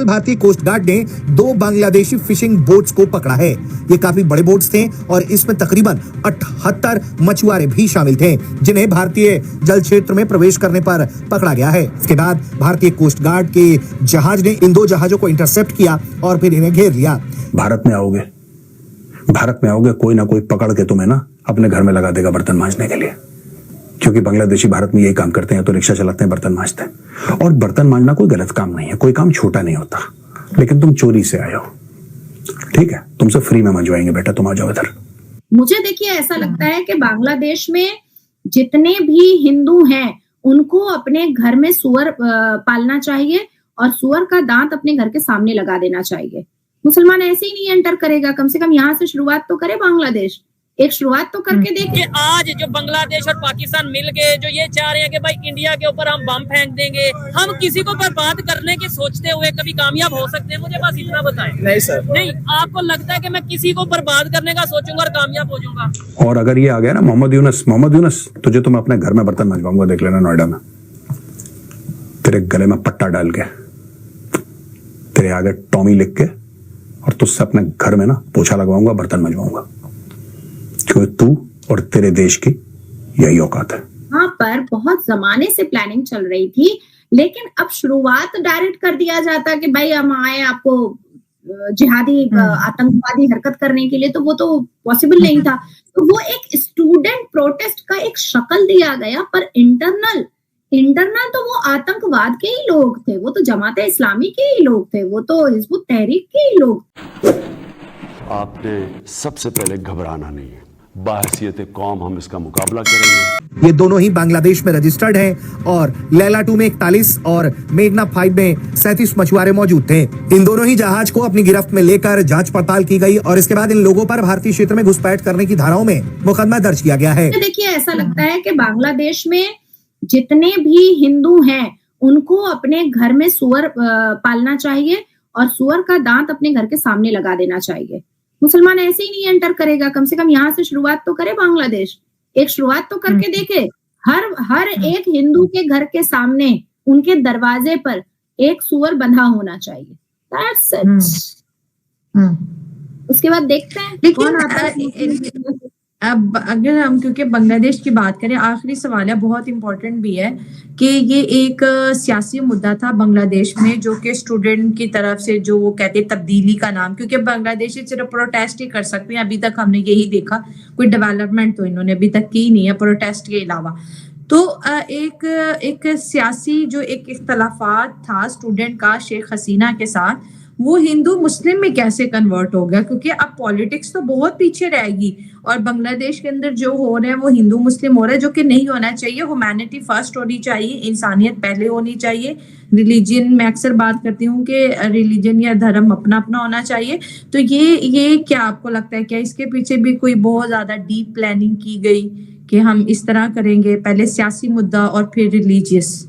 भारतीय coast guard ने 2 Bangladeshi fishing boats को पकड़ा है। ये काफी बड़े बोट्स थे और इसमें तकरीबन 78 मछुआरे भी शामिल थे, जिन्हें भारतीय जल क्षेत्र में प्रवेश करने पर पकड़ा गया है। इसके बाद भारतीय कोस्ट गार्ड के जहाज ने इन 2 जहाजों को इंटरसेप्ट किया और फिर इन्हें घेर लिया। भारत में आओगे कोई ना कोई पकड़ के तुम्हें ना अपने घर में लगा देगा बर्तन मांजने के लिए, क्योंकि बांग्लादेशी भारत में यही काम करते हैं, तो रिक्शा चलाते हैं, बर्तन मांजते हैं। और बर्तन मांजना कोई गलत काम नहीं है, कोई काम छोटा नहीं होता, लेकिन तुम चोरी से आए हो, ठीक है, तुमसे फ्री में मंजवाएंगे बेटा, तुम आ जाओ इधर। मुझे देखिए ऐसा लगता है कि बांग्लादेश में जितने भी हिंदू हैं उनको अपने घर में सुअर पालना चाहिए और सुअर का दांत अपने घर के सामने लगा देना चाहिए। मुसलमान ऐसे ही नहीं एंटर करेगा, कम से कम यहाँ से शुरुआत तो करे बांग्लादेश, एक शुरुआत तो करके देखिए। आज जो बांग्लादेश और पाकिस्तान मिल के जो ये चाह रहे हैं कि भाई इंडिया के ऊपर हम बम फेंक देंगे, हम किसी को बर्बाद करने के सोचते हुए कभी कामयाब हो सकते हैं? मुझे बस इतना बताएं। नहीं सर, नहीं, आपको लगता है कि मैं किसी को बर्बाद करने का सोचूंगा और कामयाब हो जाऊंगा? और अगर ये आ गया ना मोहम्मद यूनुस, तुझे तो मैं अपने घर में बर्तन मंजवाऊंगा, देख लेना नोएडा में, तेरे गले में पट्टा डाल के, तेरे आगे टॉमी लिख के, और तुझसे अपने घर में ना पोछा लगवाऊंगा, बर्तन मंजवाऊंगा, क्योंकि तू और तेरे देश की यही औकात है। वहां पर बहुत जमाने से प्लानिंग चल रही थी, लेकिन अब शुरुआत डायरेक्ट कर दिया जाता कि भाई हम आए आपको जिहादी आतंकवादी हरकत करने के लिए, तो वो तो पॉसिबल नहीं था। तो वो एक स्टूडेंट प्रोटेस्ट का एक शक्ल दिया गया, पर इंटरनल तो वो आतंकवाद के ही लोग थे, वो तो जमात इस्लामी के ही लोग थे, वो तो हिजबुत तहरीक के ही लोग। आपने सबसे पहले घबराना नहीं है, बाहसियत कौम हम इसका मुकाबला करेंगे। ये दोनों ही बांग्लादेश में रजिस्टर्ड हैं और लैला 2 में 41 और मेघना 5 में 37 मछुआरे मौजूद थे। इन दोनों ही जहाज को अपनी गिरफ्त में लेकर जांच पड़ताल की गई और इसके बाद इन लोगों पर भारतीय क्षेत्र में घुसपैठ करने की धाराओं में मुकदमा दर्ज किया गया है। देखिए ऐसा लगता है कि बांग्लादेश में जितने भी हिंदू हैं उनको अपने घर में सुअर पालना चाहिए और सुअर का दांत अपने घर के सामने लगा देना चाहिए। मुसलमान ऐसे ही नहीं एंटर करेगा, कम से कम यहाँ से शुरुआत तो करे बांग्लादेश, एक शुरुआत तो करके देखे। हर एक हिंदू के घर के सामने उनके दरवाजे पर एक सुअर बंधा होना चाहिए। That's it. उसके बाद देखते हैं कौन आता है। अब अगर हम क्योंकि बांग्लादेश की बात करें, आखिरी सवाल है, बहुत इंपॉर्टेंट भी है कि ये एक सियासी मुद्दा था बांग्लादेश में, जो कि स्टूडेंट की तरफ से जो वो कहते हैं तब्दीली का नाम, क्योंकि बांग्लादेशी सिर्फ प्रोटेस्ट ही कर सकते हैं, अभी तक हमने यही देखा, कोई डेवलपमेंट तो इन्होंने अभी तक की नहीं है प्रोटेस्ट के अलावा। तो एक सियासी जो एक इख्तलाफात था स्टूडेंट का शेख हसीना के साथ, वो हिंदू मुस्लिम में कैसे कन्वर्ट हो गया, क्योंकि अब पॉलिटिक्स तो बहुत पीछे रहेगी और बांग्लादेश के अंदर जो हो रहा है वो हिंदू मुस्लिम हो रहा है, जो कि नहीं होना चाहिए। ह्यूमैनिटी फर्स्ट होनी चाहिए, इंसानियत पहले होनी चाहिए। रिलीजन, मैं अक्सर बात करती हूँ कि रिलीजन या धर्म अपना अपना होना चाहिए। तो ये क्या आपको लगता है, क्या इसके पीछे भी कोई बहुत ज्यादा डीप प्लानिंग की गई कि हम इस तरह करेंगे, पहले सियासी मुद्दा और फिर रिलीजियस?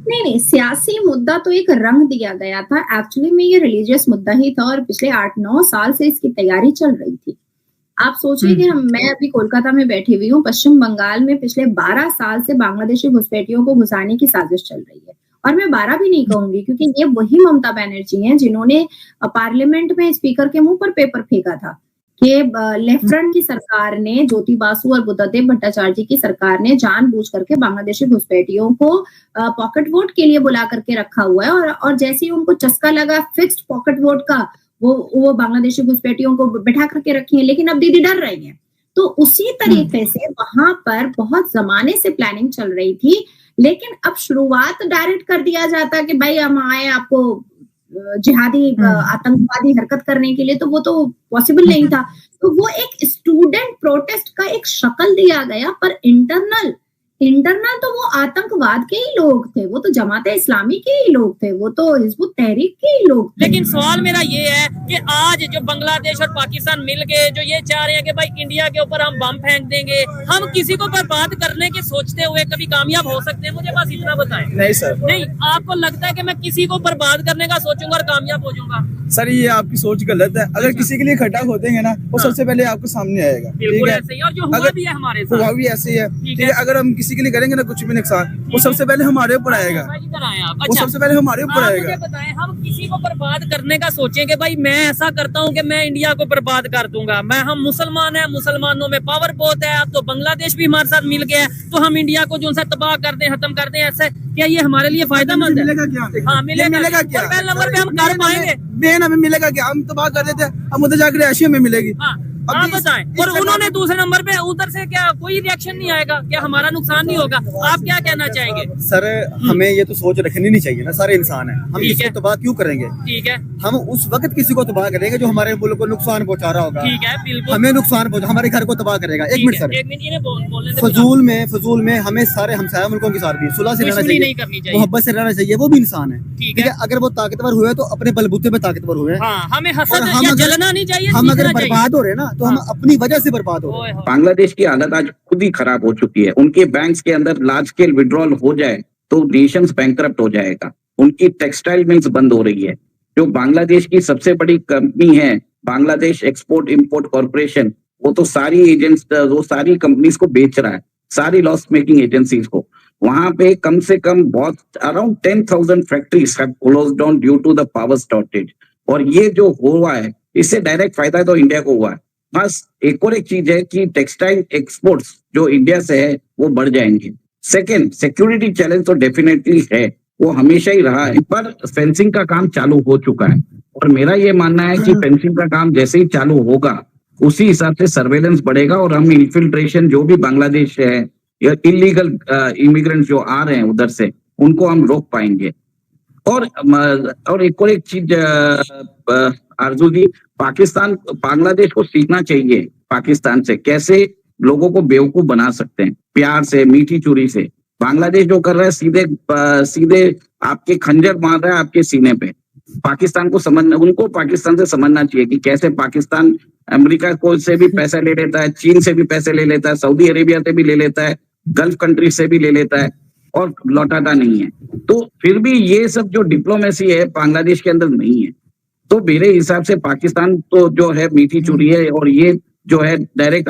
नहीं, सियासी मुद्दा तो एक रंग दिया गया था, एक्चुअली में ये रिलीजियस मुद्दा ही था और पिछले 8-9 साल से इसकी तैयारी चल रही थी। आप सोचिए कि मैं अभी कोलकाता में बैठी हुई हूँ, पश्चिम बंगाल में पिछले 12 साल से बांग्लादेशी घुसपैठियों को घुसाने की साजिश चल रही है। और मैं 12 भी नहीं कहूंगी, क्योंकि ये वही ममता बनर्जी हैं जिन्होंने पार्लियामेंट में स्पीकर के मुंह पर पेपर फेंका था कि लेफ्ट फ्रंट की सरकार ने, ज्योति बासु और बुद्धदेव भट्टाचार्य की सरकार ने जानबूझ करके बांग्लादेशी घुसपैठियों को पॉकेट वोट के लिए बुला करके रखा हुआ है और जैसे ही उनको चस्का लगा फिक्स्ड पॉकेट वोट का, वो बांग्लादेशी घुसपैठियों को बैठा करके रखी है। लेकिन अब दीदी डर रही है। तो उसी तरीके से वहां पर बहुत जमाने से प्लानिंग चल रही थी, लेकिन अब शुरुआत डायरेक्ट कर दिया जाता कि भाई हम आए आपको जिहादी आतंकवादी हरकत करने के लिए, तो वो तो पॉसिबल नहीं था। तो वो एक स्टूडेंट प्रोटेस्ट का एक शक्ल दिया गया, पर इंटरनल तो वो आतंकवाद के ही लोग थे, वो तो जमात इस्लामी के ही लोग थे, वो तो हिजबुत तहरीक के ही लोग थे। लेकिन सवाल मेरा ये है कि आज जो बांग्लादेश और पाकिस्तान मिल के जो ये चाह रहे हैं कि भाई इंडिया के ऊपर हम बम फेंक देंगे, हम किसी को बर्बाद करने के सोचते हुए कभी कामयाब हो सकते हैं? मुझे बस इतना बताएं। नहीं सर, नहीं, आपको लगता है कि मैं किसी को बर्बाद करने का सोचूंगा और कामयाब हो जाऊंगा? सर ये आपकी सोच गलत है। अगर किसी के लिए खड्डा खोदेंगे ना, वो सबसे पहले आपको सामने आएगा। बिल्कुल ऐसे ही, और जो हुआ भी है हमारे साथ, हुआ भी ऐसे ही है। ठीक है, अगर हम किसी किसी के लिए करेंगे ना कुछ भी नुकसान, वो सबसे पहले हमारे ऊपर आएगा। इधर आए आप। वो अच्छा, सबसे पहले हमारे ऊपर आप आएगा। मुझे बताएं, हम किसी को बर्बाद करने का सोचेंगे भाई मैं ऐसा करता हूँ कि मैं इंडिया को बर्बाद कर दूंगा, हम मुसलमान हैं, मुसलमानों में पावर बहुत है, अब तो बांग्लादेश भी हमारे साथ मिल गया है, तो हम इंडिया को जो सा तबाह कर दें, खत्म कर दें, ऐसे क्या ये हमारे लिए फायदेमंद है? मिलेगा क्या? हाँ मिलेगा क्या? और पहले नंबर पे हम कर पाएंगे। मेन हमें मिलेगा क्या? हम तबाह कर देते हैं, हम उधर जाकर ऐसी हमें मिलेगी। हाँ आप बताएं, और उन्होंने दूसरे नंबर पे उधर से क्या कोई रिएक्शन नहीं आएगा, क्या हमारा नुकसान नहीं होगा? आप क्या कहना चाहेंगे? सर हमें ये तो सोच रखनी नहीं चाहिए ना, सारे इंसान है, हम ठीक किसी है। को तबाह क्यों करेंगे? ठीक है, हम उस वक्त किसी को तबाह करेंगे जो हमारे मुल्क को नुकसान पहुंचा रहा होगा। ठीक है, बिल्कुल हमें नुकसान पहुंचा, हमारे घर को तबाह करेगा। एक मिनट सर, एक मिनट इन्हें बोलने दे। फजूल में हमें सारे हमसाया मुल्कों के साथ भी सुलह से रहना दुश्मनी नहीं चाहिए, करनी चाहिए। मोहब्बत से रहना चाहिए, वो भी इंसान है। ठीक ठीक है। है, अगर वो ताकतवर हुए तो अपने बलबूते पे ताकतवर हुए। हाँ हमें और हसद हम या अगर- जलना नहीं चाहिए, हम अगर सीखना चाहिए। बर्बाद हो रहे हैं ना, तो हम अपनी वजह से बर्बाद हो रहे हैं। ओए होए। बांग्लादेश की हालत आज खुद ही खराब हो चुकी है। उनके बैंक्स के अंदर लार्ज स्केल विड्रॉल हो जाए तो नेशंस बैंकरप्ट हो जाएगा। उनकी टेक्सटाइल मिल्स बंद हो रही है। जो बांग्लादेश की सबसे बड़ी कंपनी है बांग्लादेश एक्सपोर्ट इंपोर्ट कॉर्पोरेशन, वो तो सारी एजेंट्स, वो सारी कंपनीज को बेच रहा है, सारी लॉस मेकिंग एजेंसीज को। वहां पे कम से कम बहुत around 10,000 factories have closed down due to the power shortage. और ये जो हुआ है इससे डायरेक्ट फायदा तो इंडिया को हुआ है। बस एक और एक चीज है कि टेक्सटाइल एक्सपोर्ट्स जो इंडिया से है वो बढ़ जाएंगे। सेकेंड, सिक्योरिटी चैलेंज तो डेफिनेटली है, वो हमेशा ही रहा है, पर फेंसिंग का काम चालू हो चुका है। और मेरा ये मानना है कि फेंसिंग का काम जैसे ही चालू होगा उसी हिसाब से सर्वेलेंस बढ़ेगा और हम इन्फिल्ट्रेशन जो भी बांग्लादेश है या इलीगल इमिग्रेंट जो आ रहे हैं उधर से, उनको हम रोक पाएंगे। और एक और एक चीज आरजू जी, पाकिस्तान बांग्लादेश को सीखना चाहिए पाकिस्तान से कैसे लोगों को बेवकूफ बना सकते हैं, प्यार से, मीठी चूरी से। बांग्लादेश जो कर रहा है सीधे आपके खंजर मार रहा है आपके सीने पे। पाकिस्तान को समझना, उनको पाकिस्तान से समझना चाहिए कि कैसे पाकिस्तान अमेरिका को से भी पैसा ले लेता है, चीन से भी पैसे ले लेता है, सऊदी अरेबिया से भी ले लेता है, गल्फ कंट्री से भी ले लेता है और लौटाता नहीं है। तो फिर भी ये सब जो डिप्लोमेसी है बांग्लादेश के अंदर नहीं है। तो मेरे हिसाब से पाकिस्तान तो जो है मीठी चूरी है और ये जो है डायरेक्ट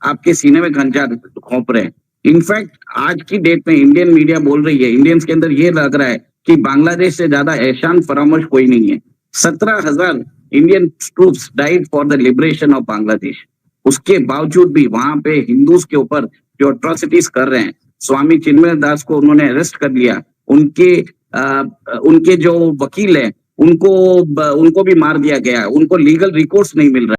आपके सीने में खंजर घोंप रहे हैं। इनफैक्ट आज की डेट में इंडियन मीडिया बोल रही है, इंडियंस के अंदर ये लग रहा है कि बांग्लादेश से ज्यादा एहसान फरामोश कोई नहीं है। 17,000 Indian troops died for the liberation of Bangladesh. उसके बावजूद भी वहां पे हिंदूज के ऊपर जो अट्रॉसिटीज कर रहे हैं, स्वामी चिन्मय दास को उन्होंने अरेस्ट कर लिया, उनके जो वकील हैं उनको भी मार दिया गया, उनको लीगल रिकोर्स नहीं मिल रहा।